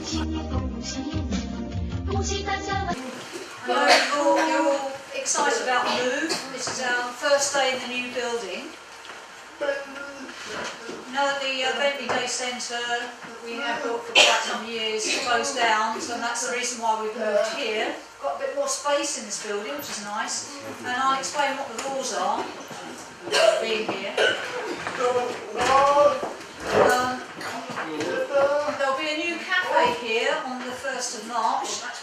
Hello, you're all excited about the move. This is our first day in the new building. You know that the Bentley Day Centre that we have built for quite some years closed down, so that's the reason why we've moved here. Got a bit more space in this building, which is nice, and I'll explain what the rules are being here. There'll be a new cafe here on the 1st of March. That's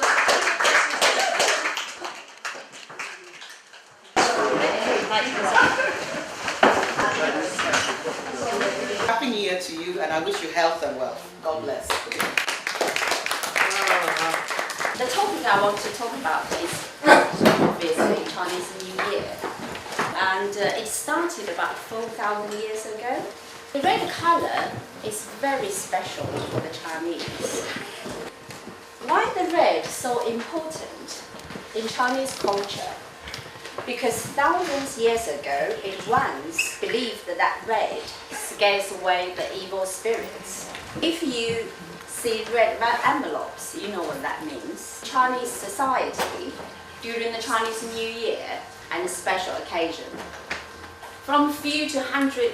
Happy New Year to you, and I wish you health and wealth. God bless. The topic I want to talk about is obviously Chinese New Year, and it started about 4,000 years ago. The red colour is very special for the Chinese. Why the red so important in Chinese culture? Because thousands of years ago, it once believed that red scares away the evil spirits. If you see red envelopes, you know what that means. Chinese society, during the Chinese New Year and a special occasion, from few to £100,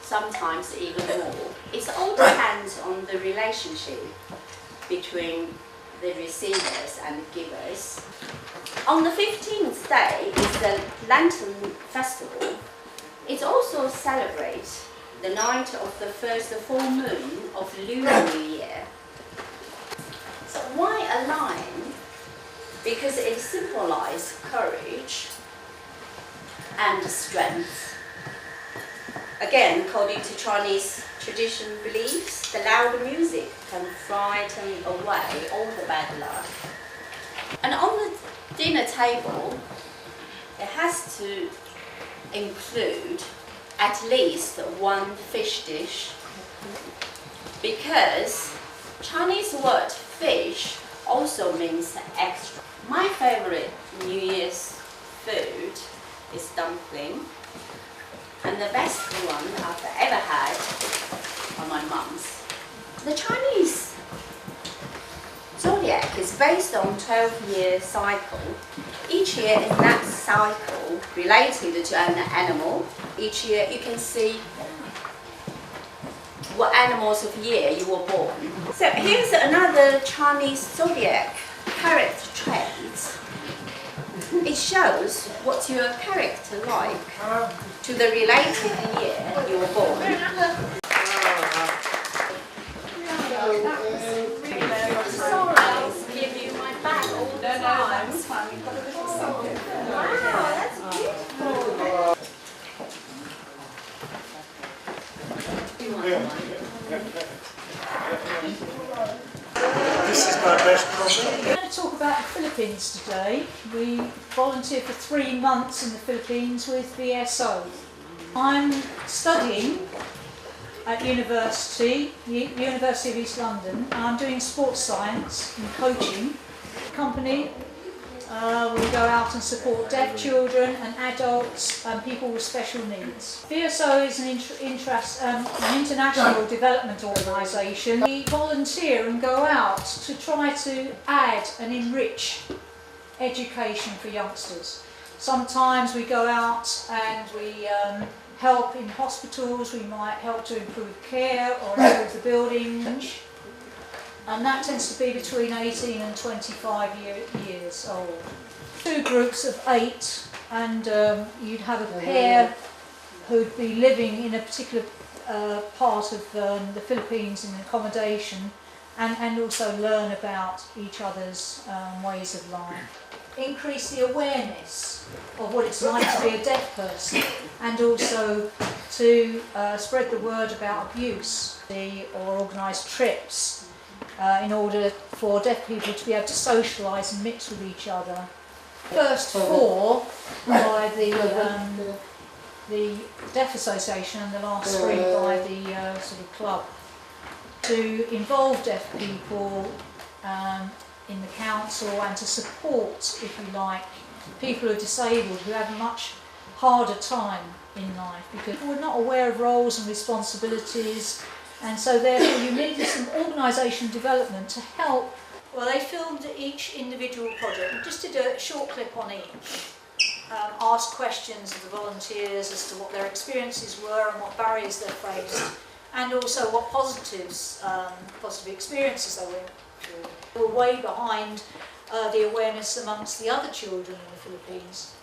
sometimes even more. It all depends on the relationship between the receivers and the givers. On the 15th day is the Lantern Festival. It also celebrates the night of the first full moon of Lunar New Year. So why a lion? Because it symbolizes courage and strength. Again, according to Chinese tradition beliefs, the loud music can frighten away all the bad luck. And on the dinner table, it has to include at least one fish dish, because Chinese word fish also means extra. My favorite New Year's food is dumpling, and the best one I've ever had are my mum's. The Chinese zodiac is based on 12-year cycle. Each year in that cycle related to an animal. Each year you can see what animals of year you were born. So here's another Chinese zodiac character trait. It shows what's your character like to the related year you were born. Give you my bag all the time. Wow, that's beautiful. This is my best problem. We're going to talk about the Philippines today. We volunteer for 3 months in the Philippines with VSO. I'm studying at University of East London. I'm doing sports science and coaching. Company, we go out and support deaf children and adults and people with special needs. VSO is an international development organisation. We volunteer and go out to try to add and enrich education for youngsters. Sometimes we go out and we help in hospitals, we might help to improve care or improve the buildings, and that tends to be between 18 and 25 years old. 2 groups of 8, and you'd have a pair who'd be living in a particular part of the Philippines in accommodation, and also learn about each other's ways of life. Increase the awareness of what it's like to be a deaf person, and also to spread the word about abuse or organise trips in order for deaf people to be able to socialise and mix with each other. First 4 by the Deaf Association, and the last 3 by the sort of club, to involve deaf people in the council and to support, if you like, people who are disabled who have a much harder time in life because we're not aware of roles and responsibilities And so therefore you needed some organisation development to help. Well, they filmed each individual project. We just did a short clip on each. Asked questions of the volunteers as to what their experiences were and what barriers they faced, and also what positive experiences they went through. They were way behind the awareness amongst the other children in the Philippines.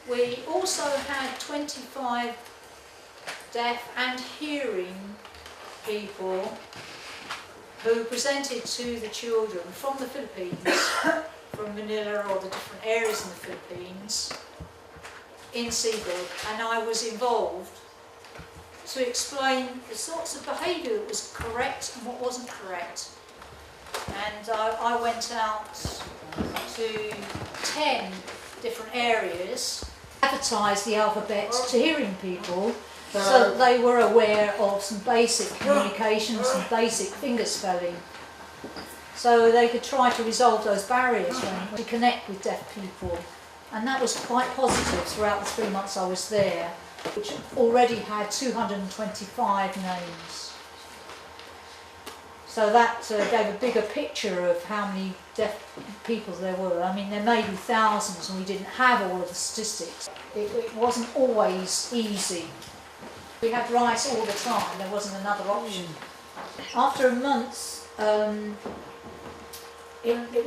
We also had 25 deaf and hearing people who presented to the children from the Philippines, from Manila or the different areas in the Philippines, in Cebu, and I was involved to explain the sorts of behaviour that was correct and what wasn't correct. And I went out to 10 different areas, advertised the alphabet to hearing people, so that they were aware of some basic communication, some basic finger spelling, so they could try to resolve those barriers when to connect with deaf people. And that was quite positive throughout the 3 months I was there, which already had 225 names. So that gave a bigger picture of how many deaf people there were. I mean, there may be thousands and we didn't have all of the statistics. It wasn't always easy. We had rice all the time, there wasn't another option. After a month,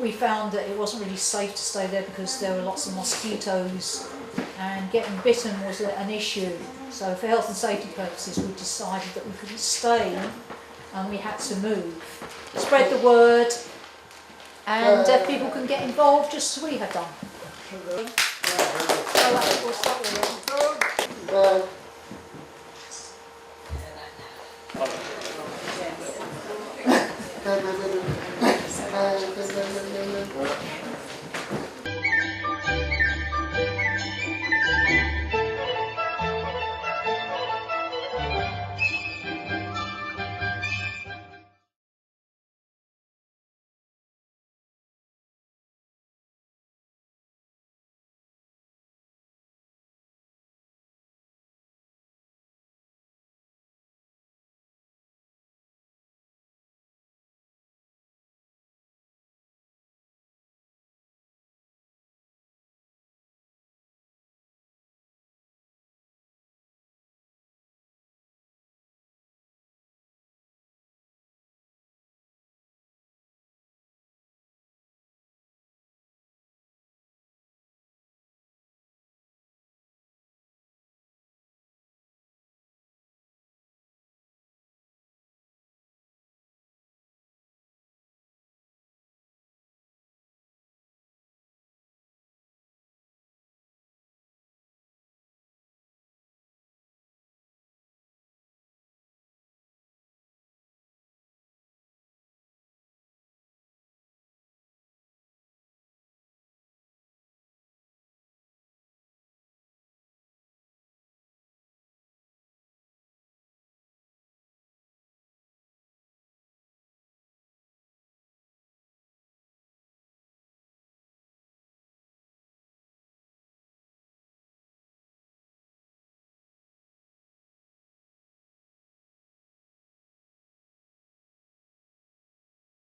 we found that it wasn't really safe to stay there because there were lots of mosquitoes and getting bitten was an issue. So for health and safety purposes we decided that we couldn't stay and we had to move. Spread the word and deaf people can get involved just as we had done. So we'll start with it.